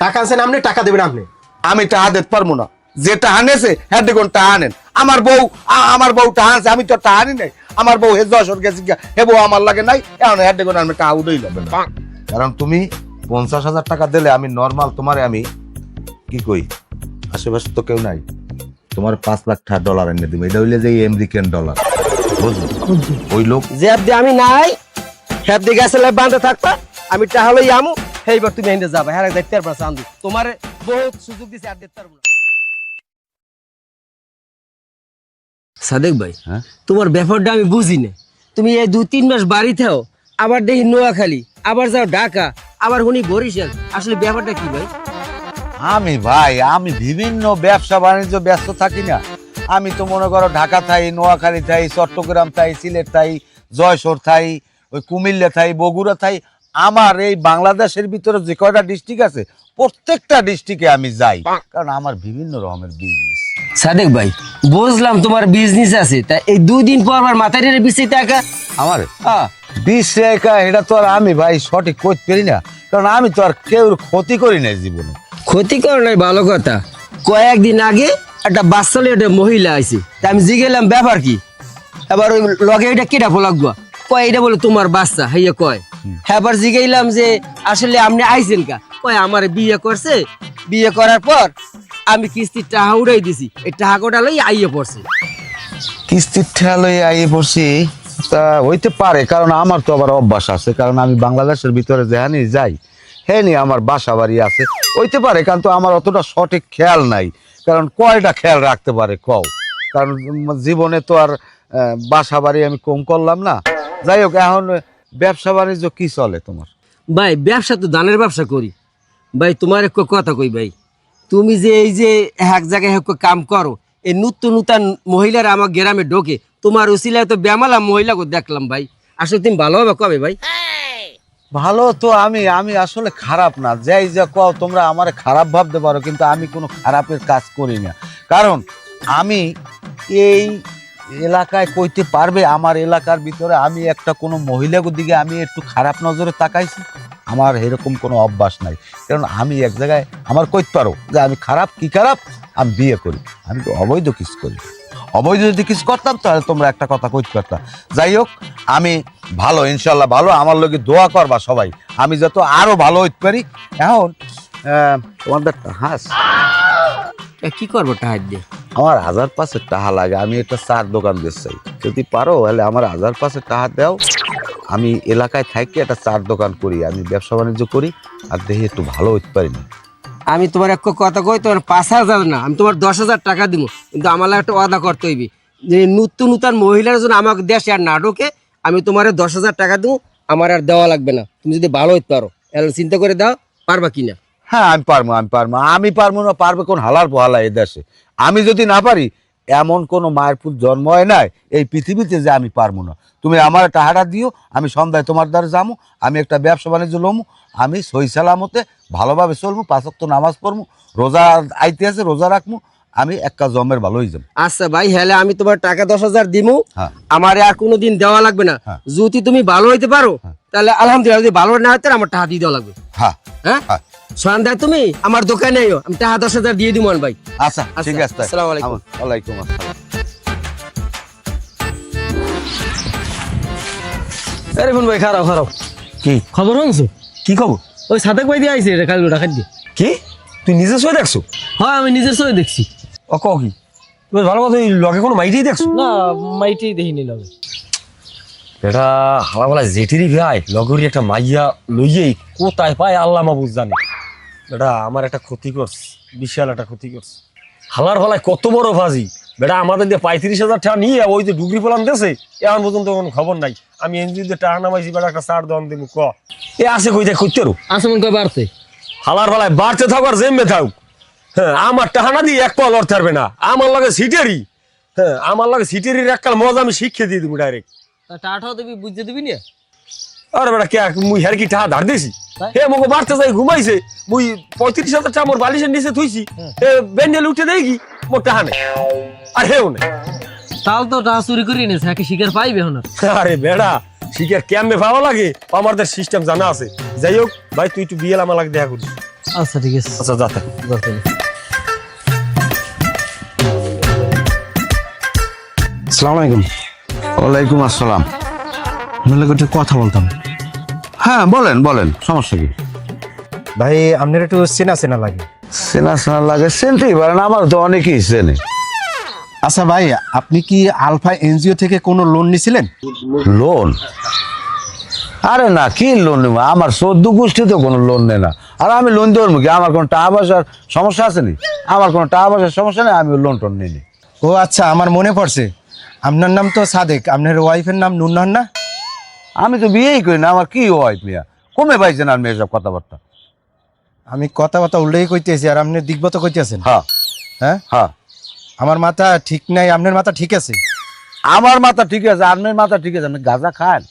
টাকা আনছেন আপনি, টাকা দেবেন আপনি। আমি টাকা দিতে পারবো না, যে টাকা নেছে হ্যাঁ দেখুন টাকা আনেন। আমার বউ টাকা আনছে, আমি তো টাকা আনি নাই। আমার বউ হে যশোর গেছে, হে বউ আমার লাগে নাই, এখন হ্যাঁ দেখুন আমি টাকা উঠেই লাগবে না। কারণ তুমি 50,000 টাকা দিলে আমি নর্মাল তোমারে আমি কি কই, আশেপাশে তো কেউ নাই, তোমার 5 লাখ ডলার এনে দিবে। এটা হইলে যে আমেরিকান ডলার, বুঝলো? ওই লোক যে আপনি আমি নাই হেপ দিকে আসলে বাঁধে থাকবা, আমি টাহলে আমু সেইবার তুমি এনে যাবা। হ্যাঁ দেখতে পারবা চান্দু তোমার বহুত সুযোগ দিছে আর দেখতে পারবো না। সাদেক ভাই, হ্যাঁ তোমার ব্যাপারটা আমি বুঝি না। তুমি এই 2-3 মাস বাড়িতেও, আবার দেখি নোয়াখালী, আবার যাও ঢাকা, আবার হুনি বরিশাল। আসলে ব্যাপারটা কি ভাই? আমি বিভিন্ন ব্যবসা বাণিজ্য ব্যস্ত থাকি না। আমি তো মনে করো ঢাকা থাই, নোয়াখালী থাই, চট্টগ্রাম থাই, সিলেট থাই, জয়সোর থাই, ওই কুমিল্লা থাই, বগুড়া থাই। আমার এই বাংলাদেশের ভিতরে যে কয়টা ডিস্ট্রিক্ট আছে প্রত্যেকটা ডিস্ট্রিক্টে আমি যাই, কারণ আমার বিভিন্ন রকমের বিজনেস। সাদেক ভাই, বুঝলাম তোমার বিজনেস আছে, তা এই 2 দিন পর আমার মাথায় বেশি টাকা আমার 20 টাকা এটা তো আর আমি ভাই সঠিক করতে পারি না, কারণ আমি তো আর কেউ ক্ষতি করি না জীবনে। ক্ষতি করো নাই, ভালো কথা। কয়েকদিন আগে একটা বাচ্চালে একটা মহিলা আইছে, তা আমি জিগেলাম ব্যাপার কি। এবার ওই লগে এটা কেটা লাগবো, কয় এটা বলে তোমার বাচ্চা। হাইয়া কয় হ্যাঁ, এবার জিগাইলাম যে আসলে আপনি আইছেন কা, কয় আমার বিয়ে করছে, বিয়ে করার পর আমি কিস্তির টাকা উড়াই দিছি, এই টাকা কোটা লই আইয়ে পড়ছে। কিস্তির ঠেলায় আইয়ে পড়ছি, তা হইতে পারে, কারণ আমার তো আবার অভ্যাস আছে, কারণ আমি বাংলাদেশের ভিতরে যেখানে যাই হ্যাঁ নি আমার বাসা বাড়ি আছে, হইতে পারে। কিন্তু আমার অতটা সঠিক খেয়াল নাই, কারণ কয়টা খেয়াল রাখতে পারে কও, কারণ জীবনে তো আর বাসা বাড়ি আমি কম করলাম না। যাই হোক, এখন ব্যবসা বাণিজ্য কি চলে তোমার? ভাই ব্যবসা তো ধানের ব্যবসা করি ভাই। তোমার এক কথা কই ভাই, তুমি যে এই যে এক জায়গায় কাম করো, এই নূতন মহিলারা আমার গ্রামে ঢোকে, তোমার উসিলায় তো ব্যামালা মহিলাকে দেখলাম ভাই। আসলে তুমি ভালো হবে কবে ভাই? ভালো তো আমি আসলে খারাপ না, যাই যা কও তোমরা আমার খারাপ ভাবতে পারো, কিন্তু আমি কোনো খারাপের কাজ করি না। কারণ আমি এই এলাকায় কইতে পারবে আমার এলাকার ভিতরে আমি একটা কোনো মহিলার দিকে আমি একটু খারাপ নজরে তাকাইছি? আমার এরকম কোনো অভ্যাস নাই। কারণ আমি এক জায়গায় আমার কইতে পারো যে আমি খারাপ কি খারাপ, আমি বিয়ে করি, আমি তো অবৈধ কিছু করি। অবৈধ যদি কিছু করতাম তাহলে তোমরা একটা কথা কইতে পারতাম। যাই হোক, আমি ভালো, ইনশাল্লাহ ভালো, আমার লোকে দোয়া করবা সবাই, আমি যত আরো ভালো হইতে পারি। এখন তোমাদের হাঁস কি করবো টাকা দিয়ে? আমার 1005 টাকা লাগে, আমি একটা চার দোকান দিতে চাই, যদি পারো তাহলে আমার 1005 টাকা দাও। আমি এলাকায় থাকি একটা চার দোকান করি, আমি ব্যবসা বাণিজ্য করি, আর দেখি একটু ভালো হইতে পারি না। আমি তোমার এক কথা কই, তোমার 5,000 না, আমি তোমার 10,000 টাকা দিব, কিন্তু আমার একটা ওয়াদা করতে হইবে যে নূতন মহিলার জন্য আমাকে দেশে আর না ঢোকে। আমি তোমার 10,000 টাকা দিব, আমার আর দেওয়া লাগবে না। তুমি যদি ভালো হইতে পারো তাহলে চিন্তা করে দাও, পারবা কিনা? হ্যাঁ আমি পারবো না পারবে কোন হালার পোহালা এ দেশে? আমি যদি না পারি, এমন কোন মায়ের পুত জন্ম হয় নাই এই পৃথিবীতে যে আমি পারবো না। তুমি আমার টাকাটা দিও, আমি সন্ধ্যায় তোমার দ্বারা যাবো, আমি একটা ব্যবসা বাণিজ্য লমু, আমি সহি সালামতে ভালোভাবে চলবো, 5 ওয়াক্ত নামাজ পড়বো, রোজা আইতে আছে রোজা রাখবো, আমি একটা জমের ভালো হয়ে যাবো। আচ্ছা ভাই, হ্যালে আমি তোমার টাকা 10,000 দিমু, হ্যাঁ। আমার আর কোনোদিন দেওয়া লাগবে না। হ্যাঁ। যদি তুমি ভালো হইতে পারো তাহলে আলহামদুলিল্লাহ, যদি ভালো না হইতে আমার টাকা দিয়ে দেওয়া লাগবে। হ্যাঁ হ্যাঁ, হ্যাঁ। সন্ধ্যায় তুমি আমার দোকানে আইও, আমি টাকা 10,000 দিয়ে দিব ভাই। আচ্ছা ঠিক আছে, আসসালামু আলাইকুম। ওয়ালাইকুম আসসালাম। আরে বোন ভাই, খারাপ কি খবর আনছো? কি খবর? ওই সাদেক ভাই দিয়ে আইছে রে, কাল টাকা দিয়ে। কি তুই নিজে সই দেখছো? হ্যাঁ, আমি নিজের চোখে দেখছি। ও ক কি তুমি ভালো কথা, ওই লগে কোনো মাইটেই দেখছো? না, মাইটি দেখিনি লগে। এটা হালাবেলা জেঠিরি ভাই লগরি একটা মাইয়া লইয়েই কোথায় পায় আল্লাহ মাহবুব জানে। বেটা আমার একটা ক্ষতি করছে, বিশাল একটা ক্ষতি করছে। হালার ফালায় কত বড় ফাজি বেটা, আমাদের দিয়ে 35,000 টাকা নিয়ে ওই যে ডুগরি ফলান দিয়েছে, এখন পর্যন্ত কোনো খবর নাই। আমি এনজিওতে টাকা নামাইছি, বেটা একটা 4 দন দিব ক এ আছে কই দেখ করতে আছে মন কয় বাড়তে। হালার ফালায় বাড়তে থাক আর জেমে থাক। হ্যাঁ, আমার টাকা না দিয়ে এক পাল অর্থ পারবে না। আমার লাগে সিটেরি, হ্যাঁ আমার লাগে সিটেরির এককাল মজা আমি শিখিয়ে দিয়ে দিব ডাইরেক্ট। টাকাটাও দিবি, বুঝতে দিবি না? আরে বেটা কে মুই হের কি টাকা ধার দিছি? হে মোকে বাড়তে যাই ঘুমাইছে, মুই 35,000 টাকা মোর বালিশের নিচে থুইছি, এ বেন্ডেল উঠে দেই কি মোর টাকা নেই আর হেও নেই। তাও তো টাকা চুরি করে নিয়েছে, একে শিকার পাইবে এখন আর। আরে বেড়া শিকার কেমনে পাওয়া লাগে আমাদের সিস্টেম জানা আছে। যাই হোক ভাই, তুই একটু বিয়েল আমার লাগে দেখা করিস। আচ্ছা ঠিক আছে আচ্ছা যাতে আসসালামু আলাইকুম। ওয়ালাইকুম আসসালাম। আপনার একটা কথা বলতাম। হ্যাঁ বলেন বলেন, সমস্যা কি? ভাই আপনার একটু চেনা চেনা লাগে। চেনা চেনা লাগে, চেনতেই পারেন, আমার তো অনেকেই চেনে। আচ্ছা ভাই, আপনি কি আলফা এনজিও থেকে কোনো লোন নিছিলেন? লোন? আরে না, কি লোন নেবো? আমার 14 গোষ্ঠী তো কোনো লোন নেই না। আর আমি লোন দেবো কি? আমার কোনো টাকা পয়সার সমস্যা আছে নি? আমার কোনো টাকা পয়সার সমস্যা নেই, আমি লোন টোন নিই নি। ও আচ্ছা, আমার মনে পড়ছে, আপনার নাম তো সাদেক, আপনার ওয়াইফের নাম নুন্নাহার না? আমি তো বিয়েই করি না, আমার কি হয় মিয়া? কমে পাইছেন আপনি এসব কথাবার্তা? আমি কথাবার্তা উল্লেখ কইতেছি আর আপনি দিগ্বত কইতেছেন। হ্যাঁ হ্যাঁ, হ্যাঁ, আমার মাথা ঠিক নাই, আপনার মাথা ঠিক আছে? আমার মাথা ঠিক আছে, আপনার মাথা ঠিক আছে। আপনি গাঁজা খান?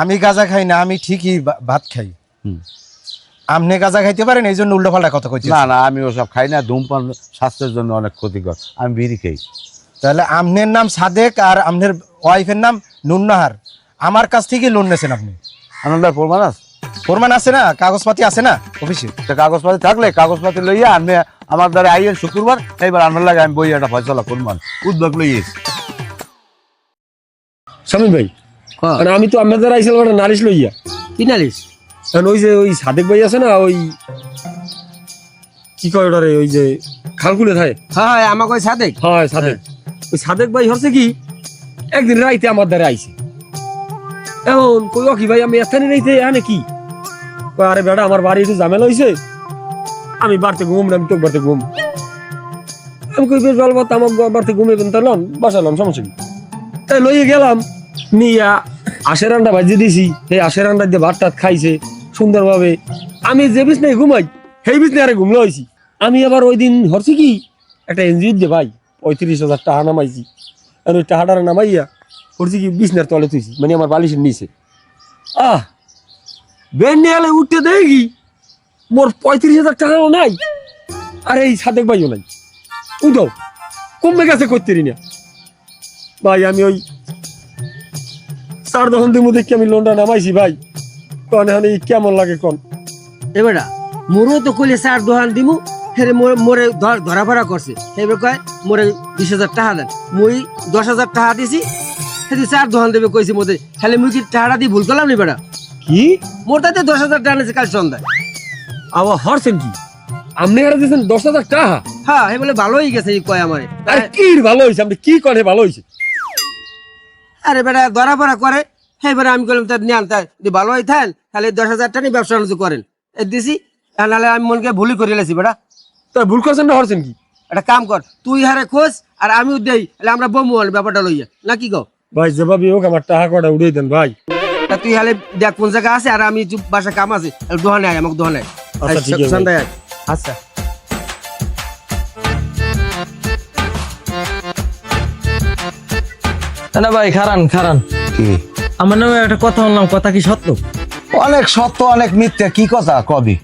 আমি গাঁজা খাই না, আমি ঠিকই ভাত খাই। হুম। আপনি গাঁজা খাইতে পারেন, এই জন্য উল্টোপাল্টা কথা কইছি। না না, আমি ওসব খাই না। ধূমপান স্বাস্থ্যের জন্য অনেক ক্ষতিকর, আমি বিড়ি খাই। তাহলে আপনার নাম সাদেক আর আপনার ওয়াইফের নাম নুন্নাহার, আমার কাছ থেকে লোন নিয়েছেন আপনি? আপনার প্রমাণ আছে? প্রমাণ আছে না? কাগজপাতি আছে না অফিসে? তা কাগজপাতি থাকলে কাগজপাতি লইয়া আপনি আমার দ্বারা আইয়েন শুক্রবার, এইবার আপনার লাগে আমি বই একটা ফয়সলা করবো, উদ্যোগ লইয়েছি। শামিম ভাই, হ্যাঁ। আর আমি তো আপনাদের আইছিলাম একটা নালিশ লইয়া। কি নালিশ? কারণ ওই যে ওই সাদেক ভাই আছে না, ওই কি কয় ওটারে, ওই যে খালকুলে থাকে। হ্যাঁ আমাকে ওই সাদেক। হ্যাঁ সাদেক, ওই সাদেক ভাই হচ্ছে কি একদিন রাইতে আমার দ্বারা আইছে। এখন কই কি ভাই আমি এখানে রাইতে এখানে কি? কয় আরে বেটা আমার বাড়ি একটু ঝামেলা হয়েছে, আমি বাড়িতে ঘুম না, আমি তোর বাড়িতে ঘুম। আমি কই বেশ ভালো কথা, আমার বাড়িতে ঘুমিয়ে তাহলাম বাসালাম, সমস্যা কি? তাই লইয়ে গেলাম, নিয়া আশের আন্ডা ভাজিয়ে দিছি, সেই আশের আন্ডা দিয়ে ভাত টাত খাইছে সুন্দরভাবে। আমি যে বিছনায় ঘুমাই সেই বিছনায় আরে ঘুমলো হয়েছি। আমি আবার ওই দিন হরছি কি একটা এনজিও দিয়ে ভাই 35,000 টাকা নামাইছি। আর ওই টাকাটা নামাইয়া হরছি কি বিছনার তলে তুইছি, মানে আমার বালিশের নিচে। বেন নিয়ে এলে উঠতে দেয় কি মোর 35,000 টাকাও নাই, আর এই সাদেক ভাইও নাই। উঠো কমবে গেছে করতে না ভাই। আমি ওই 4 দোকান দিয়ে দেখি আমি লোনটা নামাইছি ভাই। কন এখন এই কেমন লাগে কন? এবারে মোরও তো কইলে 4 দোকান দিমু, হেরে মোরে ধরা ফরা করছে। এবার কয় মোরে 20,000 টাকা দেন, মুই 10,000 টাকা দিছি, হেদি 4 দোকান দেবে কইছি মোদের। তাহলে মুই কি টাকাটা দিয়ে ভুল করলাম নি বেটা? কি মোর তাতে 10,000 টাকা নিয়েছে কাল সন্ধ্যায়। আবার হরছেন কি? আপনি এখানে দিয়েছেন 10,000 টাকা? হ্যাঁ এই বলে ভালো হয়ে গেছে এই কয় আমারে। আরে কি ভালো হয়েছে? আপনি কি করে ভালো হয়েছে? আরে বেটা ধরা ফরা করে, এবারে আমি বললাম তার নেন, তাই ভালো হয়ে থাকেন, তাহলে 10,000 টাকা নিয়ে ব্যবসা বাণিজ্য করেন। দিছি, নাহলে আমি মনকে ভুলই করে লেছি বেটা। তা ভুল করছেন না হরছেন কি? একটা কাম কর, তুই হারে খোঁজ আর আমিও দেই, তাহলে আমরা বমু ব্যাপারটা লইয়া, নাকি গো? ভাই যেভাবে হোক আমার টাকা কটা উড়িয়ে দেন ভাই। তা তুই হালে দেখ কোন জায়গা আছে, আর আমি বাসা কাম আছে, দোকানে আয়, আমাকে দোকানে আয়। আচ্ছা, ঠিক আছে। সন্ধ্যায় আয়। আচ্ছা, না ভাই খারান খারান, কি? আমার নামে একটা কথা বললাম, কথা কি সত্য? অনেক সত্য অনেক মিথ্যা, কি কথা কবি?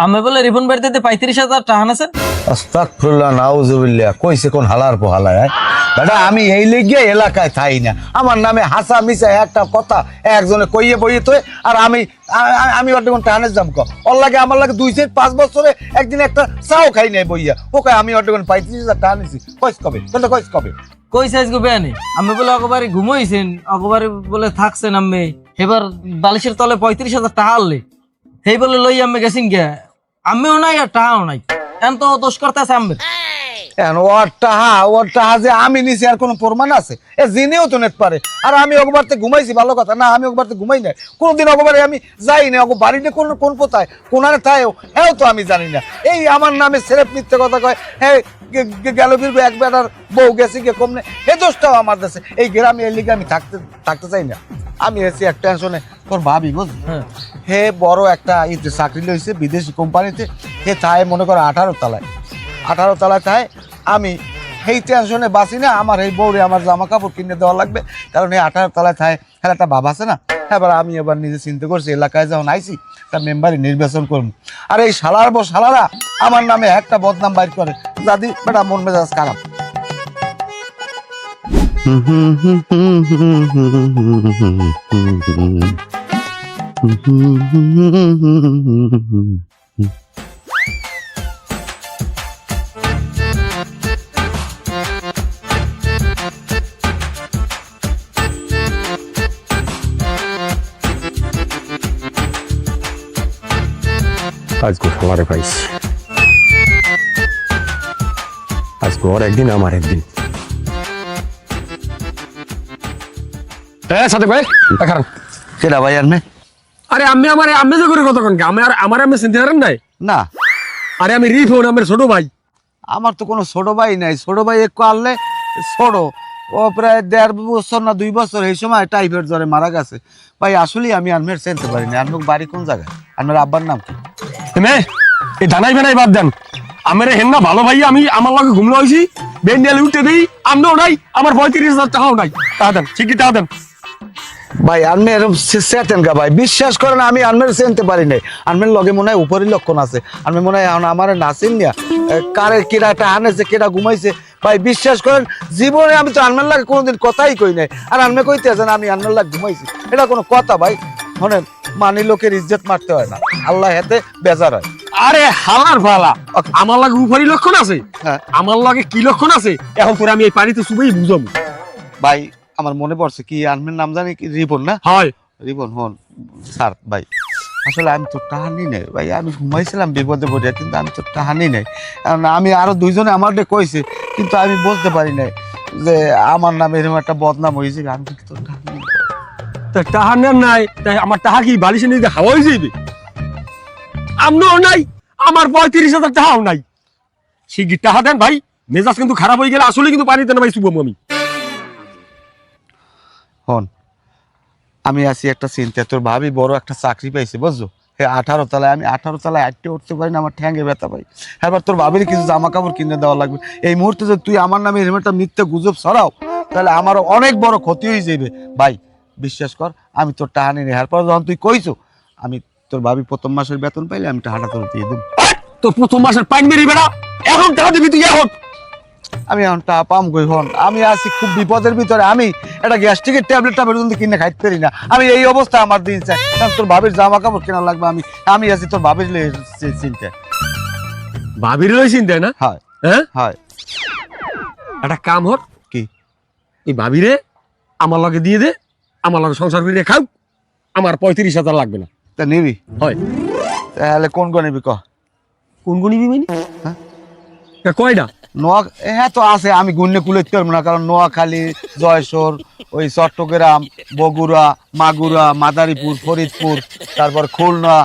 আমি বলে রিপন বাড়িতে 35,000 টাকা আনেছেন। আস্তাগফিরুল্লাহ, নাউজুবিল্লাহ। কইছে কোন হালার পোহালায়? বেটা আমি এই লিগে এলাকায় থাই না, আমার নামে হাসা মিশা একটা কথা একজনে কইয়ে বইয়ে তো, আর আমি আমি ওর কোন টানে যাম ক? ওর লাগে আমার লাগে 2-5 বছরে একদিন একটা চাও খাই নাই বইয়া। ওকে আমি ওর কোন 35,000 টাকা নিছি। কইস কবে? তোর কইস কবে? কই সাইজ গো বেয়ানি, আমি বলে অগবারে ঘুমাইছেন, অগবারে বলে থাকছেন, আমি এবার বালিশের তলে 35,000 টাকা আনলে, সেই বলে লই আমি গেছিন গে, আমিও নাই আর টাকাও নাই, এখন তো দোষ করতেছে আমি। ওর টাহা যে আমি নিছি আর কোনো প্রমাণ আছে? এ জিনেও তো নেট পারে। আর আমি অগবারতে ঘুমাইছি, ভালো কথা না, আমি অগবারতে ঘুমাই নাই কোনোদিন। অগবারে আমি যাই না, অগ বাড়িতে কোন কোথায় কোনারে থায় হ্যাঁ তো আমি জানি না। এই আমার নামে সেরেপ মিথ্যে কথা কয়। হ্যাঁ গেল ফিরবো এক বেটার বউ গেছি গে কমনে, এ দোষটাও আমার দেশে। এই গ্রামে এর লিগে আমি থাকতে চাই না। আমি এসে এক টেনশনে তোর ভাবি বুঝলি, হে বড় একটা ইতে চাকরি লইছে বিদেশি কোম্পানিতে। হে থায় মনে করো 18 তলায় থায়। আমি সেই টেনশনে বাঁচি না। আমার এই বউরে আমার জামা কাপড় কিনে দেওয়া লাগবে, কারণ এই 18 তলায় থায় হ্যাঁ একটা ভাব আছে না। এবার আমি এবার নিজে চিন্তা করছি, এলাকায় যখন আইছি তা মেম্বারই নির্বাচন করবো। আর এই শালারা আমার নামে একটা বদনাম বাইর করে, দাদি বেটা মন মেজাজ খারাপ। আজকে খালারে পাইছি, আজকে ওর একদিন আমার একদিন। সাথে ভাই দেখান। কেডা ভাই আনবে? আরে আমি আমি যে করে কতক্ষণ আমার আমি চিনতে পারেন নাই? না, আরে আমি রিফোন, আমার ছোট ভাই। আমার তো কোনো ছোট ভাই নাই। ছোট ভাই একটু আনলে ছোট, ও প্রায় 1.5 বছর না 2 বছর এই সময় টাইফয়েড জ্বরে মারা গেছে। ভাই আসলে আমি আনমের চিনতে পারিনি। আনমের বাড়ি কোন জায়গায়? আনমের আব্বার নাম কি? মে এই ধানাই বেনাই বাদ দেন, আমার হেন না ভালো ভাই, আমি আমার লগে ঘুমলো হয়েছি, বেন্ডিয়ালে উঠে দিই, আমরাও নাই, আমার 35,000 টাকাও নাই। টাকা দেন, ঠিকই টাকা দেন। ভাই আনমে এরকম সেটেন গা ভাই, বিশ্বাস করেন আমি আনমের চিনতে পারি নাই। আনমের লগে মনে হয় উপরই লক্ষণ আছে। আনমে মনে হয় আমার নাচিন নিয়া কারে কেডা একটা আনেছে, কেডা ঘুমাইছে। ভাই বিশ্বাস করেন জীবনে আমি তো আনমের লাগে কোনোদিন কথাই কই নাই। আর আনমে কইতে আছেন আমি আনমের লাগে ঘুমাইছি, এটা কোনো কথা ভাই? শোনেন, মানি লোকের ইজ্জত মারতে হয় না, আল্লাহ হাতে বেজার হয়। আরে হালার ফালা, আমার লাগে উপরই লক্ষণ আছে, হ্যাঁ। আমার লাগে কি লক্ষণ আছে এখন তোর আমি এই পানিতে চুবেই বুঝাবো। ভাই আমার মনে পড়ছে কি, আনমের নাম জানি কি, রিপন না? হয় রিপন। হন স্যার ভাই, আসলে আমি তো টাহানি নাই ভাই, আমি ঘুমাইছিলাম বিপদে পড়িয়া, কিন্তু আমি তো টাহানি নাই। কারণ আমি আরো 2 জনে আমার কইছে, কিন্তু আমি বলতে পারি নাই যে আমার নামে এরকম একটা বদনাম হয়েছে। আমি তো টাহানি নাই। টাহা নেন নাই, তাই আমার টাহা কি বালিশে নিয়ে হাওয়া হয়ে যাবে? আমরাও নাই, আমার 35,000 টাকাও নাই। শিগগির টাহা দেন ভাই, মেজাজ কিন্তু খারাপ হয়ে গেলে আসলে কিন্তু পানিতে না ভাই চুবো আমি। হন, আমি আছি একটা চিন্তা, তোর ভাবি বড় একটা চাকরি পাইছে বুঝছো, 18 তলায়। আমি 18 তলায় আটটে উঠতে পারি না, আমার ঠ্যাঙ্গে ব্যথা পাই। এবার তোর ভাবির কিছু জামা কাপড় কিনে দেওয়া লাগবে। এই মুহূর্তে যদি তুই আমার নামে এরকম একটা মিথ্যে গুজব ছড়াও, তাহলে আমার অনেক বড় ক্ষতি হয়ে যাবে। ভাই বিশ্বাস কর, আমি তোর টাকা নিয়ে এরপর যখন তুই কইছো, আমি তোর ভাবি প্রথম মাসের বেতন পাইলে আমি টাকাটা তোর দিয়ে দেবো। তো প্রথম মাসের পাইন মেরি বেড়া, এখন টাকা দিবি তুই এখন? আমি এখন টাকা পাম কই? হন, আমি আছি খুব বিপদের ভিতরে। আমি একটা গ্যাস্ট্রিকের ট্যাবলেটটা পর্যন্ত কিনে খাইতে পারি না। আমি এই অবস্থা আমার দিন চাই, কারণ তোর ভাবির জামা কাপড় কেনা লাগবে। আমি আছি তোর ভাবির চিন্তা। ভাবির রয়েছেন চিন্তা না? হয় হ্যাঁ, হয়। একটা কাম হর কি? এই ভাবিরে আমার লগে দিয়ে দে, আমার লগে সংসার করে খাও, আমার 35,000 লাগবে না। তা নিবি? হয়। তাহলে কোন কোন নিবি ক? কোন কোন নিবি মানে? হ্যাঁ? কয়টা? নোয়া, হ্যাঁ তো আছে, আমি গুণে কুলাইতে পারবো না, কারণ নোয়াখালী, জয়সর, ওই চট্টগ্রাম, বগুড়া, মাগুরা, মাদারীপুর, ফরিদপুর, তারপর খুলনা,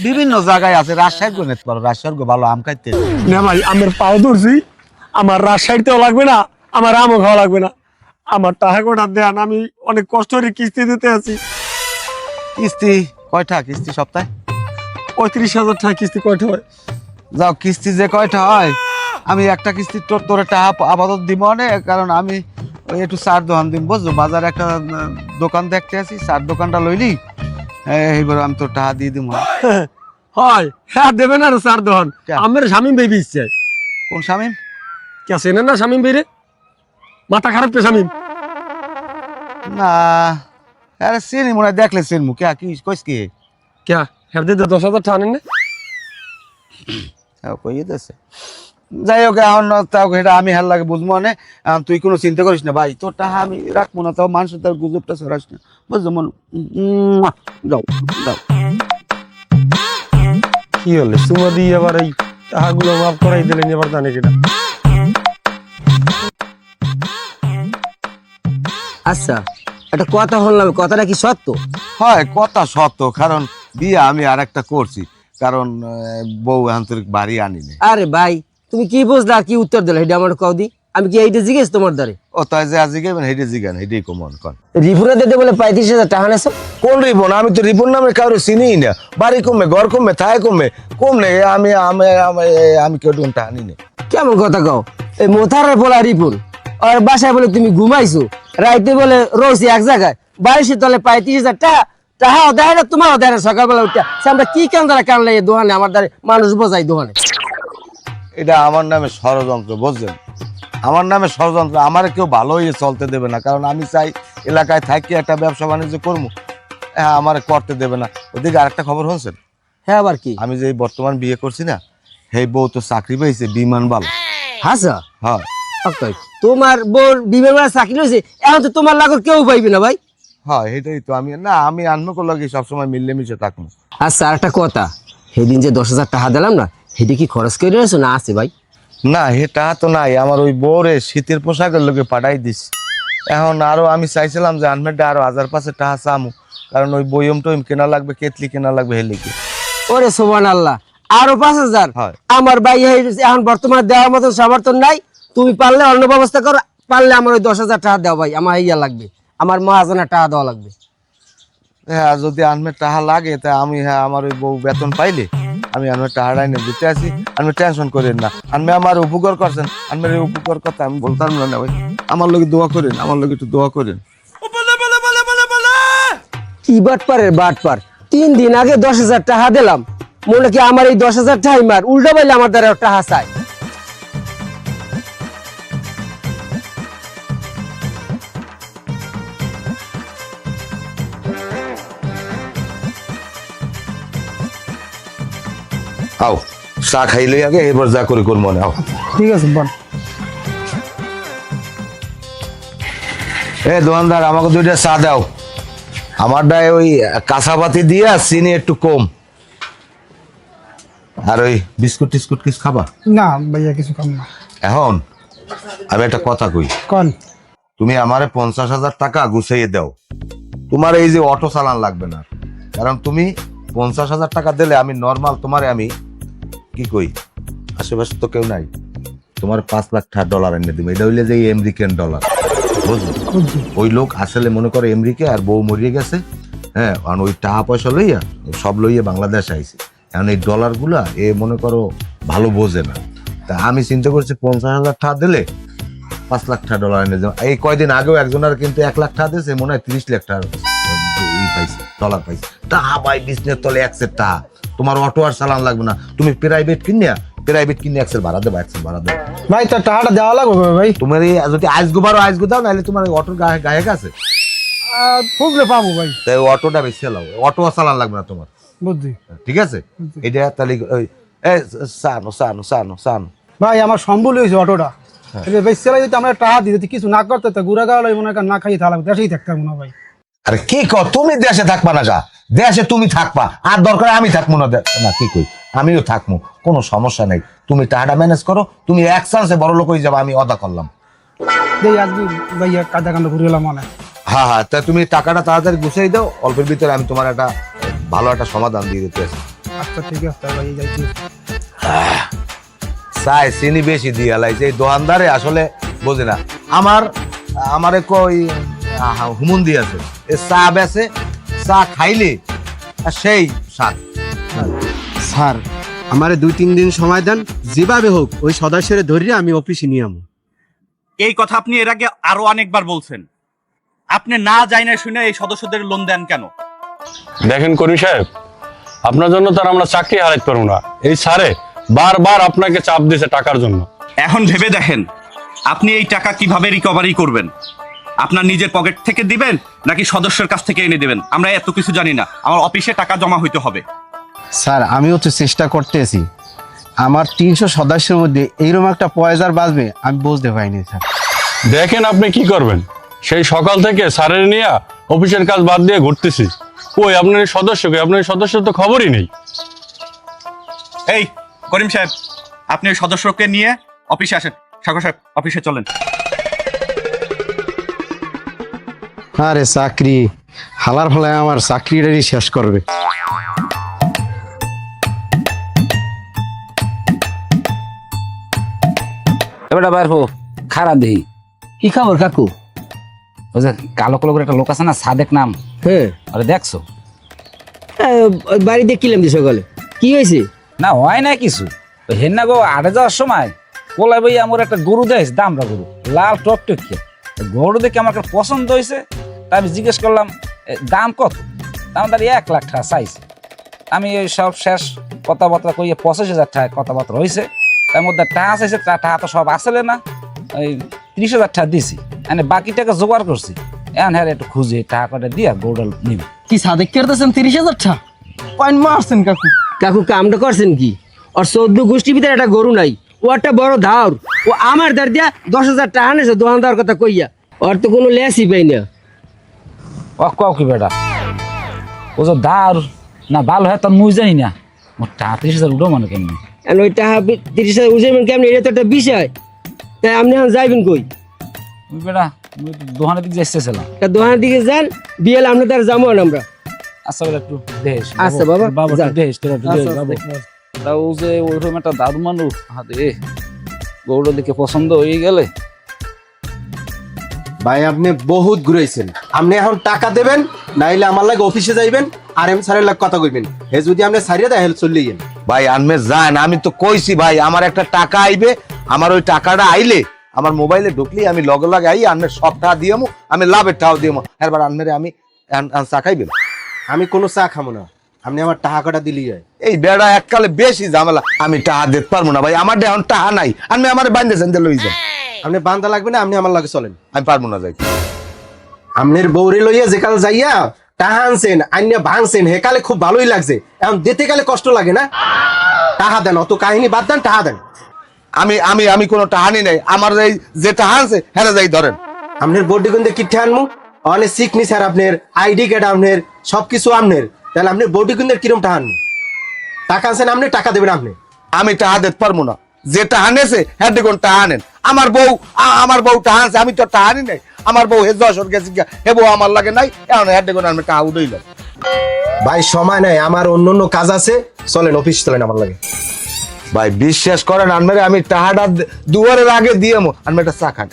বিভিন্ন জায়গায় আছে। রাজশাহীর গো নিতে পারো, রাজশাহীর গো ভালো আম খাইতে। না ভাই, আমার পাও ধরছি, আমার রাজশাহীতেও লাগবে না, আমার আমও খাওয়া লাগবে না, আমার টাকা কোটা দেন, আমি অনেক কষ্ট করে কিস্তি দিতে আছি। কিস্তি কয়টা? কিস্তি সপ্তাহে 35,000 টাকা কিস্তি কয়টা হয়? যাও, কিস্তি যে কয়টা হয়, আমি একটা কিস্তি তোরে টাকা আপাতত দিব না, কারণ আমি ওই একটু চার দোকান দিব বুঝছো, বাজারে একটা দোকান দেখতে আছি, চার দোকানটা লইলি এইবার আমি তোর টাকা দিয়ে দিব। হয় হ্যাঁ, দেবে না স্যার দহন। কে? আমার শামিম বেবি ইচ্ছে। কোন শামিম? কে চেনেন না শামিম বেরে? মাথা খারাপ তো শামিম। না, আরে চিনি মনে হয়, দেখলে চিনমু। কে কি কইস কি? কে হ্যাঁ, দিয়ে 10,000 টাকা আনেন না? কইয়ে দিয়েছে। যাই হোক, এখন তাও এটা আমি হার লাগে বুঝবো না। তুই কোনো চিন্তা করিস না ভাই, তোর টাকা আমি রাখবো না। তাও মানুষের তার গুজবটা ছড়াস না বুঝছো মন। যাও যাও। কি হলে সুমা দিয়ে আবার এই টাকাগুলো মাফ করাই দিলেন, এবার জানে কিনা। আচ্ছা, একটা কথা শুনলাম, কথাটা কি সত্য? হয়, কথা সত্য, কারণ বিয়ে আমি আর একটা করছি, কারণ বউ আন্তরিক বাড়ি আনি না। আরে ভাই, তুমি কি বুঝলা আর কি উত্তর দিলে এটা আমার কও দি। আমি কি এইটা জিজ্ঞেস তোমার দ্বারে? ও তাই যে আজকে হেঁটে জিগান, হেঁটেই কমন কন। রিফুরা দিতে বলে 35,000 টাকা নেছো? কোন রিপন? আমি তো রিপন নামে কারো চিনি না। বাড়ি কমে, ঘর কমে, থায় কমে, কম নেই। আমি আমি আমি কেউ টাকা আনি না। কেমন কথা কও? এই মোথারে বলা রিপুন আর বাসায় বলে তুমি ঘুমাইছো, রাইতে বলে রয়েছি এক জায়গায়, বাড়ির তলে 35,000 টাকা টাকাও দেয় না, তোমারও দেয় না। সকালবেলা উঠে আমরা কি কেন দ্বারা কানলে এই দোকানে আমার দ্বারা মানুষ বোঝাই দোকানে। এটা আমার নামে ষড়যন্ত্র বুঝছেন, আমার নামে ষড়যন্ত্র। আমার কেউ ভালো হয়ে চলতে দেবে না, কারণ আমি চাই এলাকায় থাকি একটা ব্যবসা বাণিজ্য করবো। হ্যাঁ, আমার করতে দেবে না। ওদিকে আরেকটা খবর হচ্ছেন, হ্যাঁ আবার কি? আমি যে বর্তমান বিয়ে করছি না, সেই বউ তো চাকরি পেয়েছে বিমান বাল। হাসা হ্যাঁ, তোমার বোর বিবের চাকরি হয়েছে, এখন তো তোমার লাগর কেউ পাইবে না ভাই। হ্যাঁ, এটাই তো। আমি না, আমি আনমকর লাগে সবসময় মিললে মিশে থাকবো। আচ্ছা, আর একটা কথা, সেদিন যে 10,000 টাকা দিলাম না, সেটা কি খরচ করে নিয়েছো না আছে ভাই? না এটা তো নাই, আমার ওই বউরে শীতের পোশাকের লোকে পাঠাই দিস। এখন আরো আমি চাইছিলাম যে আনমেটটা আরো 1,000 টাকা চামু, কারণ ওই বইম টইম কেনা লাগবে, কেতলি কেনা লাগবে হেলিকে। ওরে সুবহানাল্লাহ, আরো 5,000? হয়। আমার ভাই এখন বর্তমানে দেওয়ার মতো সামর্থ্য নাই। তুমি পারলে অন্য ব্যবস্থা করো, পারলে আমার ওই 10,000 টাকা দাও ভাই, আমার ইয়া লাগবে, আমার মহাজনের টাকা দেওয়া লাগবে। হ্যাঁ যদি আনমের টাকা লাগে তা আমি, হ্যাঁ আমার ওই বউ বেতন পাইলে আমি আনমের টাকাটা এনে দিতে আসি। আমি টেনশন করেন না, আমি আমার উপকার করছেন, আনমের এই উপকার কথা আমি বলতাম না ভাই। আমার লোকে দোয়া করেন, আমার লোকে একটু দোয়া করেন। কি বাটপারের বাটপার, 3 দিন আগে 10,000 টাকা দিলাম, মনে কি আমার এই 10,000 টাকাই মার, উল্টা পাইলে আমার দ্বারা টাকা চাই। আও চা খাইলে আগে, এবার যা করে কর মনে। আও ঠিক আছে বল। এ দোকানদার আমাকে 2টা চা দাও, আমারটায় ওই কাঁচাপাতি দিয়া চিনি একটু কম, আর ওই বিস্কুট টিস্কুট কিছু খাবা? না ভাইয়া কিছু কম না। এখন আমি একটা কথা কই, কোন? তুমি আমারে 50,000 টাকা গুছাইয়ে দাও। তোমার এই যে অটো চালান লাগবে না, কারণ তুমি 50,000 টাকা দিলে আমি নর্মাল তোমারে আমি কি কই, আশেপাশে তো কেউ নাই, তোমার 5 লাখ ডলার এনে দিবে। এটা হইলে যে আমেরিকান ডলার, বুঝলি? ওই লোক আসলে মনে করে আমেরিকা, আর বউ মরিয়ে গেছে, হ্যাঁ, কারণ ওই টাকা পয়সা লইয়া সব লইয়া বাংলাদেশ আইছে। এখন এই ডলার গুলা এ মনে করো ভালো বোঝে না, তা আমি চিন্তা করছি 50,000 টাকা দিলে 5 লাখ ডলার এনে দেবো। এই কয়দিন আগেও একজনের কিন্তু 1 লাখ টাকা দিয়েছে, মনে হয় 30 লাখ টাকা পাইছে, ডলার পাইছে। টাকা ভাই বিজনেস তলে একসের টাকা, তোমার অটো আর চালান লাগবে না, তুমি প্রাইভেট কিনে এক্সেল ভাড়া দেবা, ভাই তোর টাকাটা দেওয়া লাগবে ভাই। তোমার এই যদি আইসগো বারো আইসগো দাও, নাহলে তোমার অটোর গায়ে আছে, খুঁজলে পাবো ভাই। তাই অটোটা বেশি লাও, অটো চালান লাগবে না তোমার, বুঝছি। ঠিক আছে? এটা তাহলে ওই সানো ভাই আমার সম্বল হয়েছে অটোটা, বেশি চালাই যদি আমরা টাকা দিই, যদি কিছু না করতে তো ঘুরা গাওয়া মনে হয় না খাইয়ে থাকবে, দেশেই থাকতে হবে না ভাই। আরে কি কর, তুমি দেশে থাকবা না, যা দেশে তুমি থাকবা, আর দরকার আমি থাকবো না, না কি কই, আমিও থাকবো, কোনো সমস্যা নেই। তুমি টাকাটা ম্যানেজ করো, তুমি এক চান্সে বড় লোক হয়ে যাবে, আমি অদা করলাম। দেই আজকে ভাইয়া কাজা কাণ্ড ঘুরে এলাম মানে। হ্যাঁ হ্যাঁ, তা তুমি টাকাটা তাড়াতাড়ি গুছিয়ে দাও, অল্পের ভিতরে আমি তোমার একটা ভালো একটা সমাধান দিয়ে দিতে আছি। আচ্ছা ঠিক আছে ভাই, যাইছি। চাই চিনি বেশি দিয়ে লাইছে এই দোকানদারে, আসলে বোঝে না। আমার কই হুমুন দিয়েছে, এ চা বেছে, চা খাইলে আর সেই স্বাদ। স্যার আমারে 2-3 দিন সময় দেন, যেভাবে হোক ওই সদস্যের ধরিয়ে আমি অফিসে নিয়ে আমু। এই কথা আপনি এর আগে আরো অনেকবার বলছেন, আপনি না যাই না শুনে এই সদস্যদের লোন দেন কেন? দেখেন করিম সাহেব, আপনার জন্য তার আমরা চাকরি হারাইতে পারবো না। এই স্যারে বারবার আপনাকে চাপ দিয়েছে টাকার জন্য। এখন ভেবে দেখেন আপনি এই টাকা কিভাবে রিকভারি করবেন। আপনার নিজের পকেট থেকে দিবেন নাকি সদস্যের কাছ থেকে এনে দিবেন, আমরা এত কিছু জানি না। আমার অফিসে টাকা জমা হইতে হবে। স্যার আমিও তো চেষ্টা করতেছি, আমার 300 সদস্যের মধ্যে এইরকম একটা পয়সার বাঁচবে আমি বুঝতে পারিনি স্যার। দেখেন আপনি কি করবেন। সেই সকাল থেকে স্যারের নিয়ে অফিসের কাজ বাদ দিয়ে ঘুরতেছি, কই আপনার এই সদস্যকে, আপনার এই সদস্যের তো খবরই নেই। এই করিম সাহেব, আপনি ওই সদস্যকে নিয়ে অফিসে আসেন। সাগর সাহেব অফিসে চলেন। আরে চাকরি, হালার ফলায় আমার চাকরিটারই শেষ করবে। এবারটা বাইরবো খারাপ দেহি। কি খবর কাকু? ওই যে কালো কালো করে একটা লোক আছে না, সাদেক নাম, হ্যাঁ, আরে দেখছো? ওই বাড়ি দেখলাম যে সকালে, কি হয়েছে? না হয় না কিছু, ওই হেন্না গো আড়ে যাওয়ার সময় পোলাই বই আমার একটা গরু দেয়, দামরা গরু, লাল টকটকিয়া। গরু দেখে আমার একটা পছন্দ হয়েছে, তাই আমি জিজ্ঞেস করলাম দাম কত। দাম তার 1 লাখ টাকা চাইছে। আমি ওই সব শেষ কথাবার্তা কইয়ে 25,000 টাকা কথাবার্তা হয়েছে। তার মধ্যে টাকা চাইছে, টাকা তো সব আসলে না, ওই 30,000 টাকা দিছি, মানে বাকি টাকা জোগাড় করছি। এখন হ্যাঁ একটু খুঁজে টাকা কটা দিয়া গরুটা নিব। কি সাদেক কেটেছেন 30,000 টাকা? পয়েন্ট মারছেন কাকু। কাকু কামটা করছেন কি? ওর 14 গোষ্ঠীর ভিতরে একটা গরু নাই, ও একটা বড় ধার, ও আমার দার দিয়া 10,000 টাকা আনেছে দোকানদার কথা কইয়া, ওর তো কোনো লেসই পাই না। ও কাউ কি বেটা, ও যে দার না ভালো হয় তার মুই জানি না। মোর টাকা 30,000 উঠো মানে কেমনি? আর ওই টাকা 30,000 উঠাইবেন কেমন, এটা তো একটা বিষয়। তাই আপনি এখন যাইবেন কই? ওই বেটা আমি একটু দোকানের দিকে যাইতেছিলাম। তা দোকানের দিকে যান, বিয়েল আপনি তার যাবো আমরা। আচ্ছা বেটা একটু দেখিস। আচ্ছা বাবা, বাবা যান। একটু দেখিস, তোরা একটু দেখিস বাবু। তাও যে ওইরকম একটা দাদু মানুষ হাতে গৌড় দিকে পছন্দ হয়ে গেলে ভাই আপনি বহুত ঘুরাইছেন, আপনি এখন টাকা দেবেন, নাইলে আমার লাগে অফিসে যাইবেন, আর এম স্যারের লাগে কথা কইবেন। হে যদি আপনি ছাড়িয়ে দেয় হেল চললে গেন। ভাই আনমে যান, আমি তো কইছি ভাই আমার একটা টাকা আইবে, আমার ওই টাকাটা আইলে আমার মোবাইলে ঢুকলি আমি লগে লগে আই আনমের সব টাকা দিয়েমু, আমি লাভের টাকাও দিয়েমু, এরবার আনমেরে আমি চা খাইবেন। আমি কোনো চা খাবো না, আপনি আমার টাকা কটা দিলি যায়। এই বেড়া এককালে বেশি ঝামেলা, আমি টাকা দিতে পারবো না ভাই, আমার এখন টাকা নাই, আমি আমার বান্ধেছেন লই যান। আপনি বান্ধা লাগবে না, আপনি আমার লাগে চলেন। আমি পারবো না যাই। আপনার বৌরে লইয়া যেকাল যাইয়া টাহা আনছেন, আইনা ভাঙছেন, হেকালে খুব ভালোই লাগছে, এখন দিতে গেলে কষ্ট লাগে না? টাহা দেন, অত কাহিনী বাদ দেন, টাহা দেন। আমি আমি আমি কোনো টাহানি নাই, আমার এই যে টাহা আছে হ্যাঁ যাই ধরেন। আপনার বডি গুন্দে কিঠে আনমু, অনেক সিকনি স্যার আপনার, আইডি কার্ড আপনার, সবকিছু আপনার, তাহলে আপনি বডি গুন্দের কিরম টাহা আনমু? টাকা আনছেন আপনি, টাকা দেবেন আপনি। আমি টাহা দিতে পারবো না, যে টাহা নেছে হ্যাঁ দেখুন টাহা নেন। আমার বউ টাহা আনছে, আমি তো টাহানি নাই, আমার বউ হে যশোর গেছে হে বউ আমার লাগে নাই, এখন হ্যাঁ দেখুন আমি টাহা উঠইলাম। ভাই সময় নাই, আমার অন্য অন্য কাজ আছে, চলেন অফিস চলেন আমার লাগে। ভাই বিশ্বাস করেন আনমেরে আমি টাহাটা দুয়ারের আগে দিয়ে আনমে একটা চা খান,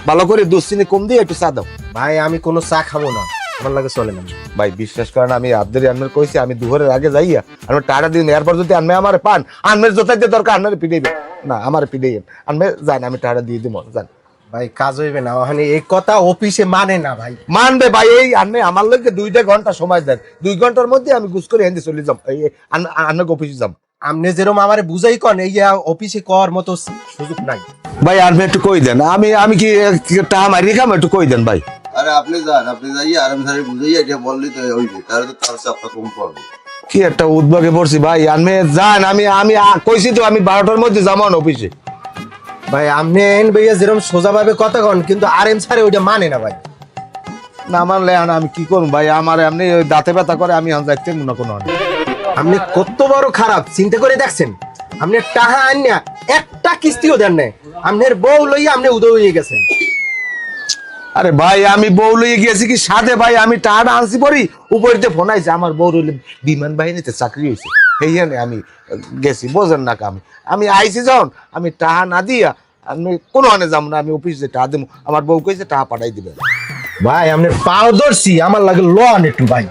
ভালো করে দুশ্চিনি কম দিয়ে একটু চা দাও। ভাই আমি কোনো চা খাবো না, আমার লাগে চলেন। আমি ভাই বিশ্বাস করেন আমি আবদারি আনমের কইছি, আমি দুপুরের আগে যাইয়া আমি টাহাটা দিন, এরপর যদি আনমে আমার পান আনমের জোতাইতে দরকার আনমের পিটাইবে না, আমার পিটাইবেন আনমে যান, আমি টাহাটা দিয়ে দিব যান। ভাই কাজ হইবে না, মানে এই কথা অফিসে মানে না ভাই। মানবে ভাই, এই আনমে আমার লোককে 2 ঘন্টা সময় দেন, 2 ঘন্টার মধ্যে আমি গুছ করে হেঁদে চলে যাম, এই আনমে অফিসে যাম। আপনি যেরকম আমারে বুঝাই কন, এই অফিসে কর মতো সুযোগ নাই। ভাই আনমে একটু কই দেন, আমি কি টাহা মারি খাম, একটু কই দেন ভাই। আরে আপনি যান, আপনি যাইয়ে আরাম ধারে বুঝাইয়া এটা বললেই তো হইবে, তাহলে তো তার চাপটা কম পড়বে। কি একটা উদ্যোগে পড়ছি ভাই, আনমে যান, আমি আমি কইছি তো আমি 12টার মধ্যে যাবো অফিসে। ভাই আপনি এন ভাইয়া যেরকম সোজা ভাবে কথা কন, কিন্তু আর এম স্যারে ওইটা মানে না ভাই। না মানলে আমি কি করবো ভাই, আমার এমনি ওই দাঁতে ব্যথা করে, আমি এখন যাইতে না কোনো। আপনি কত বড় খারাপ চিন্তা করে দেখছেন, আপনি টাকা আনিয়া একটা কিস্তিও দেন নাই, আপনার বউ লইয়া আপনি উদয় হয়ে গেছেন। আরে ভাই আমি বউ লইয়ে গিয়েছি কি সাথে ভাই, আমি টাকাটা আনছি পরি উপরিতে ফোন আইছে, আমার বউ রইলে বিমান বাহিনীতে চাকরি হয়েছে, সেই জন্য আমি গেছি, বোঝেন না আমি আইছি যখন আমি টাকা না দিয়া আমি কোনো আনে যাবো না, আমি অফিসে টাকা দেবো, আমার বউ কইছে টাকা পাঠাই দিবে। ভাই আপনার পাও ধরছি, আমার লাগে লন একটু ভাই।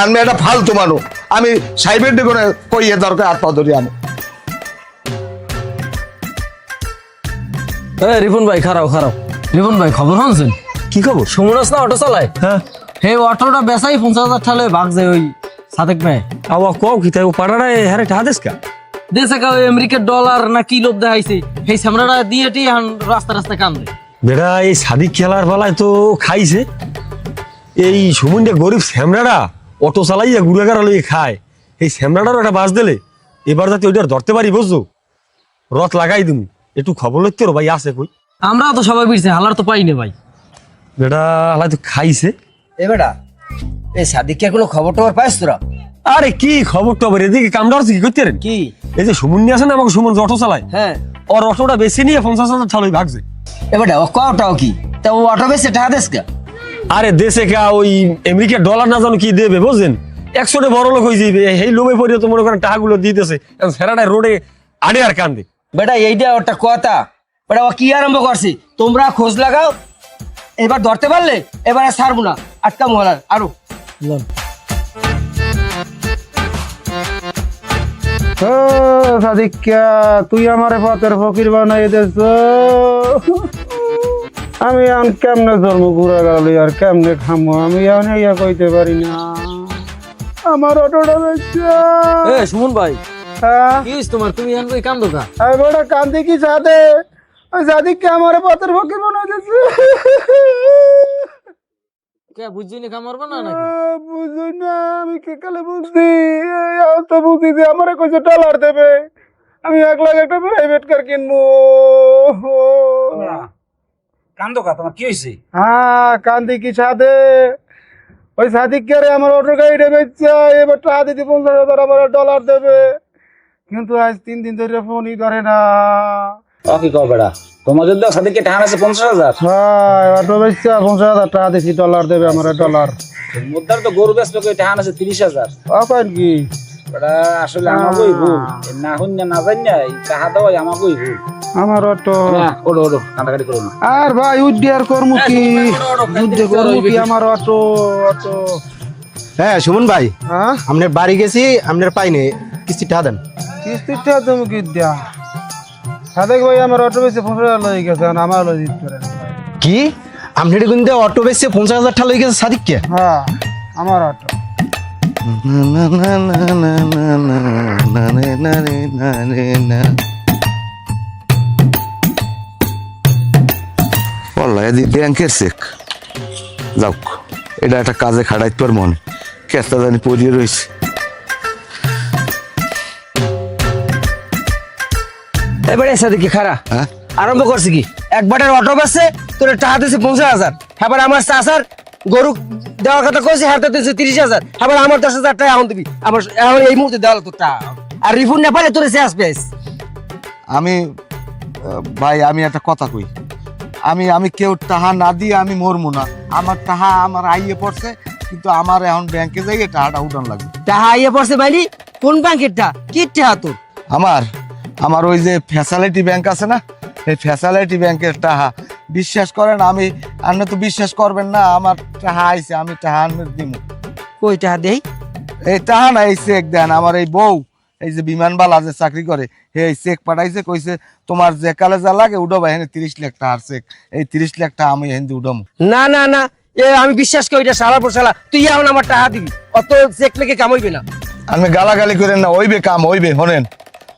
আমি একটা ফালতু মানুষ, আমি সাইবের দিকে কইয়ে দরকার হাত পা ধরি আমি। রিপন ভাই খারাপ খারাপ, রিপন ভাই খবর শুনছেন? কি খবর? সুমনাস না অটো চালায়, হ্যাঁ হে অটোটা বেচাই 50,000 ঠালে ভাগ যায় ওই সাদেক ভাই। আওয়া কও কি তাই ও পাড়াটা হ্যাঁ টাহা দেশ কা দেশে কা ওই আমেরিকার ডলার না কি লোভ দেখাইছে, সেই সামরাটা দিয়ে টি রাস্তা রাস্তা কান্দে। বেটা এই সাদিক খেলার বেলায় তো খাইছে, এই সুমনটা গরিব শ্যামরাটা অটো চালাইয়া গুড়াগাড়া লইয়ে খায়, এই শ্যামরাটারও একটা বাস দিলে এবার যাতে ওইটার ধরতে পারি বুঝছো, রথ লাগাই দিমু, একটু খবর লইতে ভাই আছে কই। আমরা তো সবাই বিরছে, হালার তো পাই না ভাই। বেটা হালাই তো খাইছে। এ বেটা, এই সাদিককে কোনো খবর টবর পাইস তোরা? আরে কি খবর টবর, এদিকে কামড়া হচ্ছে কি করতে কি? এই যে সুমন নিয়ে আসে না আমাকে, সুমন যে অটো চালায়, হ্যাঁ ওর অটোটা বেশি নিয়ে 50,000 ঠালই ভাগছে। এ বেটা, ও কটাও কি তা ও অটো বেচে টাকা দেশ কা? আরে দেশে কা ওই আমেরিকার ডলার না জানো কি দেবে বুঝছেন, 100 বড় লোক হয়ে যাবে, এই লোভে পড়ে তো মনে করেন টাকাগুলো দিতেছে, ফেরাটায় রোডে আড়ে আর কান্দে। বেটা এইটা ওটা কথা, বেটা ও কি আরম্ভ করছে, তোমরা খোঁজ লাগাও, এবার ধরতে পারলে এবারে ছাড়বো না, আটকা মহলার আরো। সাদিকা তুই আমারে পথের ফকির বানাই দেছ, আমি এখন কেমনে জন্ম ঘুরা গেল আর কেমনে খামো, আমি এখন ইয়া কইতে পারি না, আমার অটোটা বেচা। এ সুমন ভাই হ্যাঁ কি হইছে তোমার, তুমি এখন কই কান্দো কা? আমি বড় কান্দি কি সাথে, ওই সাদিককে আমারে পথের ফকির বানাই দেছে। কে বুঝছিনি কামড়বা না নাকি? বুঝি না, আমি কে কালে বুঝছি, তো বুঝি যে আমারে কইছে ডলার দেবে, আমি 1 লাখ একটা প্রাইভেট কার কিনবো। কান্দো কা, তোমার কি হয়েছে? হ্যাঁ কান্দি কি সাথে, ওই সাদিককে আমার অটো গাড়িটা বেচছে, এবার টাকা দিতে 50,000 আমার ডলার দেবে, কিন্তু আজ 3 দিন ধরে ফোনই করে না। ও কি কও বেড়া, তোমার যদি সাদিককে টাকা আছে 50,000, হ্যাঁ অটো বেচছে, 50,000 টাকা দিছি, ডলার দেবে আমার ডলার। মুদ্রার তো গরু বেচবে কই টাকা আছে 30,000। করেন কি বেড়া আসলে আমাকেই ভুল, না হইন না জানি এই টাকা দেওয়াই আমাকেই ভুল। আমার অটো। ওড়ো ওড়ো, কান্দাকাটি করো না। আর ভাই উদ্দি আর করমু কি, উদ্দি করমু কি, আমার অটো অটো। হ্যাঁ সুমন ভাই, হ্যাঁ আপনার বাড়ি গেছি, আপনার পাইনি, কিস্তি টাকা দেন। কিস্তিটা তুমি কি দিয়া সাদেক ভাই আমার অটো বেশি 50,000 লয়ে গেছে, আমার লয়ে দিতে পারেন। কি আপনার কিন্তু অটো বেচে 50,000 টাকা লই গেছে সাদিককে? হ্যাঁ আমার অটো। ব্যাংকের চেক যাও, এটা একটা কাজে খাটাইতে পার মনে, কেসটা জানি পড়িয়ে রয়েছে। এবারে সাদিকে খারা হ্যাঁ আরম্ভ করছে কি, একবারের অটো বেচছে, তোর টাকা দিয়েছে 50,000, এবার আমার চাচার গরু দেওয়ার কথা কইছে, হাতে দিয়েছে 30,000, এবার আমার 10,000 টাকা এখন দিবি, আমার এখন এই মুহূর্তে দেওয়াল তোর টাকা, আর রিফুন্ড না পাইলে তোর শেষ পেয়েছ। আমি ভাই আমি একটা কথা কই, আমি কেউ টাহা না দিয়ে আমি মরমু না, আমার টাহা আমার আইয়ে পড়ছে, কিন্তু আমার এখন ব্যাংকে যাই টাহাটা উঠান লাগবে। টাকা আইয়া পড়ছে বাইনি, কোন ব্যাংকের টা, কি টাকা তোর? আমার ওই যে ফ্যাসিলিটি ব্যাংক আছে না, এই ফ্যাসিলিটি ব্যাংকের টাহা, বিশ্বাস করেন আমি, আপনি তো বিশ্বাস করবেন না, আমার টাহা আইছে, আমি টাহা আনবে দিব। কই টাকা দেই? এই টাহা না, এই চেক দেন, আমার এই বউ এই যে বিমানবালা যে চাকরি করে, এই চেক পাঠাইছে, কইছে তোমার যে কালে যা লাগে উঠবা, এখানে 30 লাখ টাকার চেক, এই 30 লাখ টাকা আমি এখান উঠম। না না না, এ আমি বিশ্বাস করি এটা সারা পরসালা, তুই এখন আমার টাকা দিবি, অত চেক লেগে কামাইবি না। আমি গালাগালি করেন না, হইবে কাম হইবে, শোনেন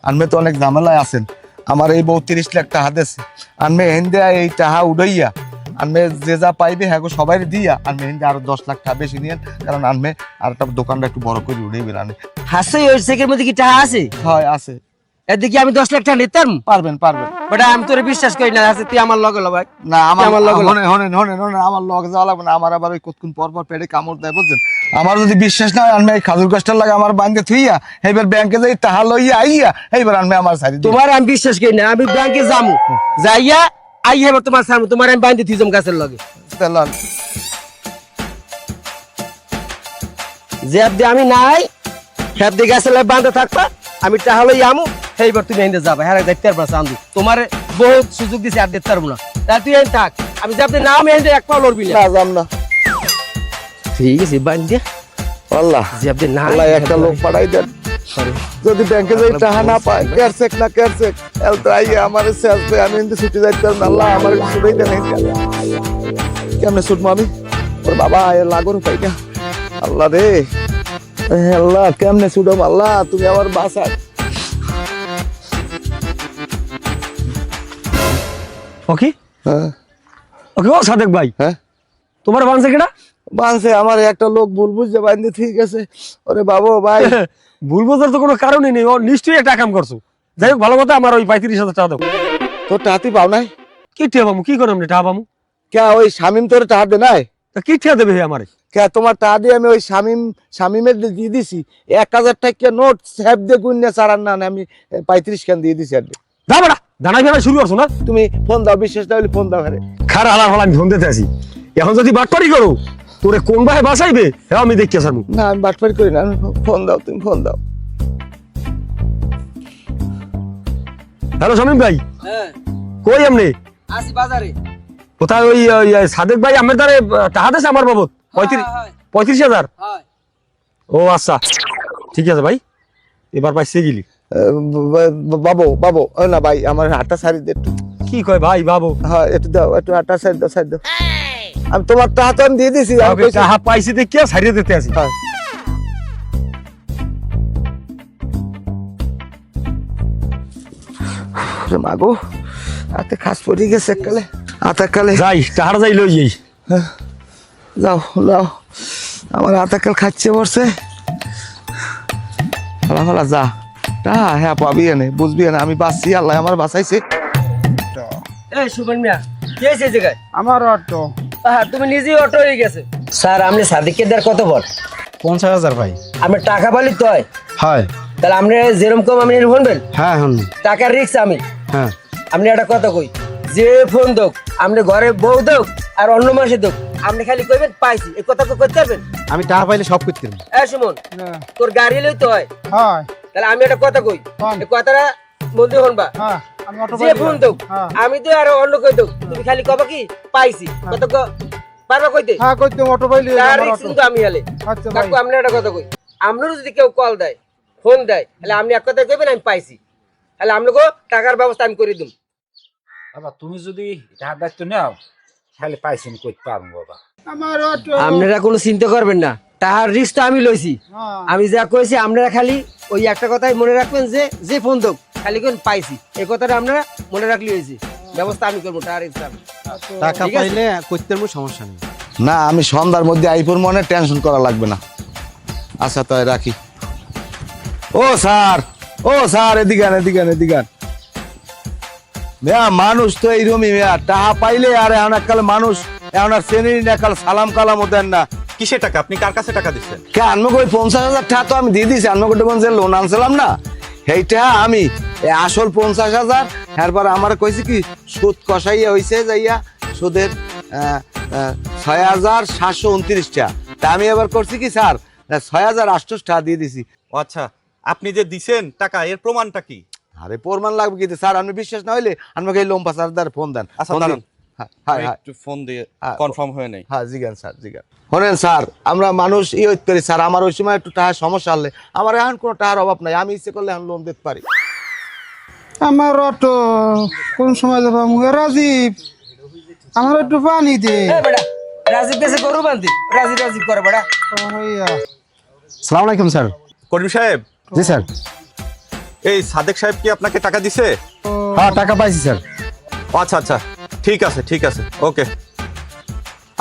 আনমে তো অনেক ঝামেলায় আছেন, আমার এই বউ 30 লাখ টাকা দিয়েছে, আনমে হেন্দে এই টাকা উড়াইয়া আনমে যে যা পাইবে হ্যাঁ সবাই দিয়া, আনমে হেন্দে আরো 10 লাখ টাকা বেশি নিয়েন, কারণ আনমে আর একটা দোকানটা একটু বড় করে উড়াইবে আনে। হাসে ওই চেকের মধ্যে কি টাকা আছে? হয় আছে। এদিকে আমি 10 লাখ টাকা নিতাম, পারবেন বেটা আমি তোরে বিশ্বাস করি না, আছে তুই আমার লগে ভাই। না আমার আমার লগে হনেন হনেন হনেন হনেন, আমার লগে যাওয়া লাগবে না, আমার আবার ওই কতক্ষণ পর পর পেটে কামড় দেয় বুঝছেন, আমার যদি বিশ্বাস না হয় আনমে এই খাজুর গাছটার লাগে আমার বান্ধে থুইয়া, এইবার ব্যাংকে যাই টাকা লইয়া আইয়া, এইবার আনমে আমার সারি তোমার আমি বিশ্বাস করি না, আমি ব্যাংকে যামু, যাইয়া আইয়া এবার তোমার সামনে তোমার আমি বান্ধি থুইজম গাছের লগে, যে আপনি আমি নাই খেত দিয়ে গাছের লগে বান্ধে থাকবা, আমি টাকা লইয়া আমু, এইবার তুমি এনে যাবা, হ্যাঁ দেখতে পারবা চান্দু, তোমার বহুত সুযোগ দিছে আর দেখতে পারবো না, তাই তুই এনে থাক, আমি যাতে না আমি এনে এক পাও লড়বি না। যাম না। ঠিক আছে বান্ধে আল্লাহ যে আপনি না আল্লাহ একটা লোক পাঠাই দেন, যদি ব্যাংকে যাই টাকা না পায়, কেয়ারচেক না কেয়ারচেক এল তো আইয়া আমার শেষ ভাই, আমি কিন্তু ছুটি যাইতে পারবো না, আল্লাহ আমার ছুটাই দেন, কেমনে ছুটবো আমি, ওর বাবা লাগর পাই না, আল্লাহ রে আল্লাহ কেমনে ছুটম, আল্লাহ তুমি আমার বাসা। ওকে হ্যাঁ ওকে, ও সাদেক ভাই, হ্যাঁ তোমার বাংছে কেডা? বাংছে আমার একটা লোক ভুল বুঝছে বান্ধে, ঠিক আছে ওরে বাবু ভাই। ভুল বোঝার তো কোনো কারণই নেই, ও নিশ্চয়ই একটা কাম করছো। যাই হোক ভালো কথা, আমার ওই 35,000 টাকা দাও। তোর টাহাতি পাও নাই? কি টিয়া পামু, কি করলাম টাকা পামু? কে ওই শামিম তোর টাহা দে নাই? তা কি টিয়া দেবে হে আমারে? কে তোমার টাকা দিয়ে আমি ওই শামিমের দিয়ে দিছি 1,000 টাকা নোট স্যাপ দিয়ে গুন্নে চারান না, আমি 35 খান দিয়ে দিছি। আর দা বেড়া দানাই ফেরা শুরু করছো না? তুমি ফোন দাও, বিশ্বাস না হলে ফোন দাও। হ্যাঁ খার হালার হল আমি ফোন দিতে আছি, এখন যদি বাটপারি করো তোরে কোন ভাই বাসাইবে হ্যাঁ আমি দেখি আসার মুখ। না আমি বাটপারি করি না, ফোন দাও, তুমি ফোন দাও। হ্যালো শামিম ভাই, হ্যাঁ কই আপনি? আসি বাজারে। কোথায়? ওই সাদেক ভাই আমার দ্বারে টাকা দিয়েছে আমার বাবদ 35,000। ও আচ্ছা ঠিক আছে ভাই, এবার পাইছে গেলি। বাবু বাবু না ভাই, আমার হাতটা সারি দে একটু। কি কয় ভাই বাবু? হ্যাঁ একটু দাও, একটু হাতটা সারি দাও, সারি দাও। আমি তোমার টাকা তো আমি দিয়ে দিছি। টাকা পাইছি দেখে সারিয়ে দিতে আসি। মাগো হাতে খাস পড়ে গেছে কালে, হাতে কালে যাই টাকা যাই লই যাই। যাও লাও, আমার হাতে কাল খাচ্ছে পড়ছে। ফালা ফালা যা তা, হ্যাঁ পাবি এনে বুঝবি না, আমি বাঁচছি, আল্লাহ আমার বাঁচাইছে। এই সুবন মিয়া, কে এসে জায়গায়? আমার অটো। হ্যাঁ তুমি নিজেই অটো হয়ে গেছে, স্যার আপনি সাদিককে দেওয়ার কত বল? 50,000 ভাই। আপনি টাকা পালি তো হয়, হয়। তাহলে আপনি যেরকম কম আপনি শুনবেন, হ্যাঁ হন। টাকার রিক্স আমি। হ্যাঁ আপনি একটা কথা কই, যে ফোন দোক আপনি ঘরে বউ দোক আর অন্য মাসে দোক, আপনি খালি কইবেন পাইছি, এই কথা করতে পারবেন? আমি টাকা পাইলে সব করতে পারবো। এই সুমন, তোর গাড়ি লইতে হয়, হ্যাঁ তাহলে আমি একটা কথা কই, কোন? এই কথাটা বন্ধু শুনবা। হ্যাঁ আমি অটো যে ফোন দোক আমি তো আর অন্য কই দোক, তুমি খালি কবা কি পাইছি, কত পারবা কইতে? হ্যাঁ কইতে অটো পাইলি তার রিক্স কিন্তু আমি হলে। আচ্ছা ভাই কাকু আপনি একটা কথা কই, আপনারও যদি কেউ কল দেয় ফোন দেয়, তাহলে আপনি এক কথা কইবেন আমি পাইছি, তাহলে আপনাকে টাকার ব্যবস্থা আমি করে দিম। বাবা তুমি যদি ধার দায়িত্ব নাও তাহলে পাইছেন কই পারবো বাবা। আমার অটো আপনারা কোনো চিন্তা করবেন না, টাকার রিস্ক তো আমি লইছি। হ্যাঁ আমি যা কইছি আপনারা খালি ওই একটা কথাই মনে রাখবেন, যে যে ফোন দোক খালি কোন পাইছি, এই কথাটা আপনারা মনে রাখলি হয়েছে, ব্যবস্থা আমি করবো টাকার রিস্ক আমি। টাকা ঠিক আছে? পাইলে করতে পারবো, সমস্যা নেই। না আমি সন্ধ্যার মধ্যে আইপুর মনে টেনশন করা লাগবে না। আচ্ছা তাই রাখি। ও স্যার এদিকে আন, এদিকে আন, এদিকে আন। মেয়া মানুষ তো এইরকমই মেয়া, টাকা পাইলে আর এখন এককাল মানুষ এখন আর চেনেনি না, কাল সালাম কালামও দেন না। কিসের টাকা? আপনি কার কাছে টাকা দিচ্ছেন? কে আনমুক ওই 50,000 টাকা তো আমি দিয়ে দিয়েছি, আনমুক যে লোন আনছিলাম না সেইটা আমি আসল 50,000, এরপর আমার কইছি কি সুদ কষাইয়া হয়েছে যাইয়া সুদের 6,729 টাকা। তা আমি এবার করছি কি স্যার 6,800 টাকা দিয়ে দিছি। ও আচ্ছা, আপনি যে দিছেন টাকা, এর প্রমাণটা কি? আরে প্রমাণ লাগবে কি স্যার, আপনি বিশ্বাস না হইলে আমাকে এই লোম্পা স্যার ফোন দেন। আচ্ছা ফোন দাঁড়ান, দিন। হ্যাঁ হ্যাঁ হ্যাঁ একটু ফোন দিয়ে হ্যাঁ। কনফার্ম হয়ে নেই। হ্যাঁ জিগান স্যার জিগান। শোনেন স্যার, আমরা মানুষ হইতে পারি স্যার, আমার ওই সময় একটু টাকার সমস্যা হলে আমার এখন কোনো টাকার অভাব নাই, আমি ইচ্ছে করলে এখন লোন দিতে পারি। আমার অটো কোন সময় যাবো? রাজীব আমার একটু পানি দে। এ বেটা, রাজীব কাছে গরু বান্ধি, রাজীব করে বেটা। ও ভাইয়া আসসালামু আলাইকুম স্যার। করিম সাহেব, জি স্যার। এই সাদেক সাহেব কি আপনাকে টাকা দিছে? হ্যাঁ টাকা পাইছি স্যার। ও আচ্ছা আচ্ছা, ঠিক আছে ওকে।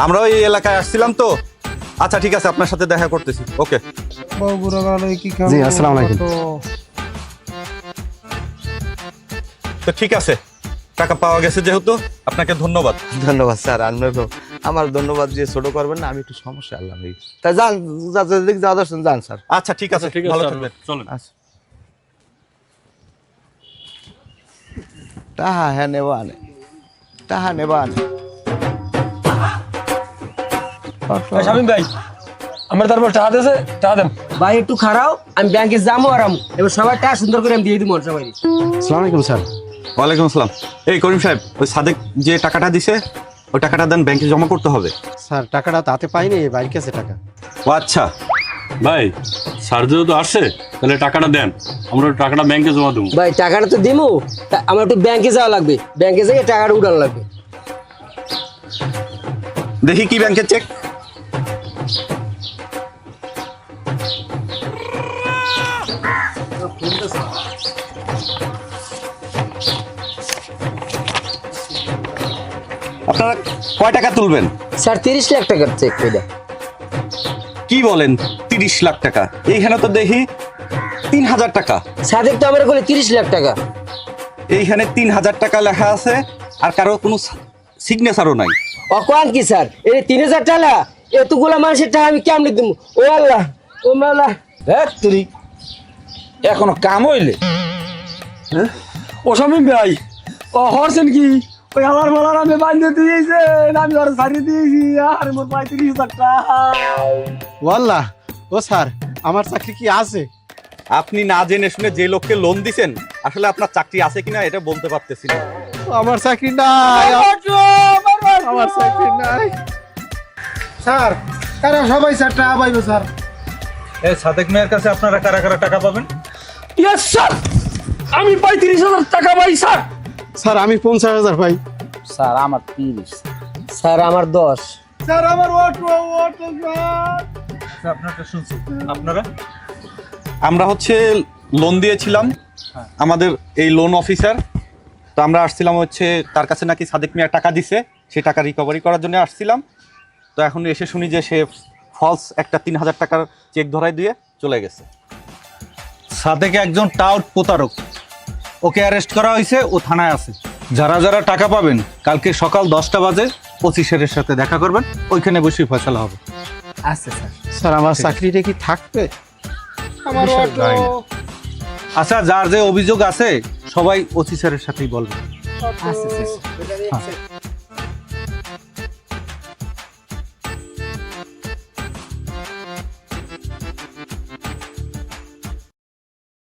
আমরা ওই এলাকায় আসছিলাম তো। আচ্ছা ঠিক আছে, আপনার সাথে দেখা করতেছি। ওকে। বউ বুড়া গেল কি খাবো? জি, আসসালামু আলাইকুম। তো ঠিক আছে, টাকা পাওয়া গেছে যেহেতু, আপনাকে ধন্যবাদ। ধন্যবাদ স্যার, আপনাকে আমার ধন্যবাদ যে ছোট করবেন না, আমি একটু সমস্যা আল্লাহ তাই যান, যাওয়া দর্শন যান স্যার। আচ্ছা ঠিক আছে, ভালো থাকবেন, চলুন। আচ্ছা তাহা হ্যাঁ নেবা আনে, তাহা নেবা আনে। শামিম ভাই, আমার তারপর টাকা দিয়েছে, টাকা দেন। ভাই একটু খারাও, আমি ব্যাংকে যাবো আর আমি এবার সবার টাকা সুন্দর করে আমি দিয়ে দিব সবাই। আসসালামু আলাইকুম স্যার। ওয়ালাইকুম আসসালাম। এই করিম সাহেব, ওই সাদেক যে টাকাটা দিছে ওই টাকাটা দেন, ব্যাংকে জমা করতে হবে। স্যার টাকাটা তাতে পাইনি, বাইরে কাছে টাকা। ও আচ্ছা, ভাই স্যার যেহেতু আসছে তাহলে টাকাটা দেন, আমরা টাকাটা ব্যাংকে জমা দেবো। ভাই টাকাটা তো দিমু, আমার একটু ব্যাংকে যাওয়া লাগবে, ব্যাংকে যাই টাকাটা উঠানো লাগবে। দেখি কি ব্যাংকের চেক। আপনারা কয় টাকা তুলবেন? স্যার 30 লাখ টাকার চেক এটা। কি বলেন 30 লাখ টাকা? এইখানে তো দেখি 3,000 টাকা। সাদেক তো আমার বলে 30 লাখ টাকা। এইখানে 3,000 টাকা লেখা আছে, আর কারো কোনো সিগনেচারও নাই। অকোয়ান কি স্যার, এই 3000 টাকা এতগুলা মানুষের টাকা আমি কেমনে দিব? ও আল্লাহ, ও মালা। দেখ তুই এখনো কাম হইলে ও শামিম ভাই, ও হরছেন কি? ওই আমার বলার আমি বান্ধে দিয়েছেন, আমি ওর ছাড়িয়ে দিয়েছি, আর মোর 35,000 টাকা। ওয়াল্লাহ, ও স্যার আমার চাকরি কি আছে? আপনি না জেনে শুনে যে লোককে লোন দিছেন, আসলে আপনার চাকরি আছে কিনা এটা বলতে পারতেছি না। আমার চাকরি নাই, আমার চাকরি নাই। স্যার তারা সবাই স্যার টাকা পাইবে স্যার। এই সাদেক মেয়ের কাছে আপনারা কারা কারা টাকা পাবেন? ইয়েস স্যার, আমি 35,000 টাকা পাই স্যার। স্যার আমি 50,000 পাই। স্যার আমার 30। স্যার আমার 10। স্যার আমার অটো স্যার। আপনারটা শুনছি, আপনারা? আমরা হচ্ছে লোন দিয়েছিলাম, আমাদের এই লোন অফিসার। তো আমরা আসছিলাম হচ্ছে তার কাছে নাকি সাদেক মিয়া টাকা দিছে, সেই টাকা রিকভারি করার জন্য আসছিলাম। তো এখন এসে শুনি যে সে ফলস একটা 3,000 টাকার চেক ধরাই দিয়ে চলে গেছে। সাদেক একজন টাউট প্রতারক, ওকে অ্যারেস্ট করা হয়েছে, ও থানায় আছে। যারা যারা টাকা পাবেন কালকে সকাল 10টা বাজে 25 এর সাথে দেখা করবেন, ওইখানে বসেই ফয়সালা হবে। আচ্ছা স্যার। স্যার আমার চাকরিটা কি থাকবে? আমার বিষয় অটো যায় না। আচ্ছা, যার যে অভিযোগ আছে সবাই ওসি স্যারের সাথেই বলবে। আচ্ছা স্যার।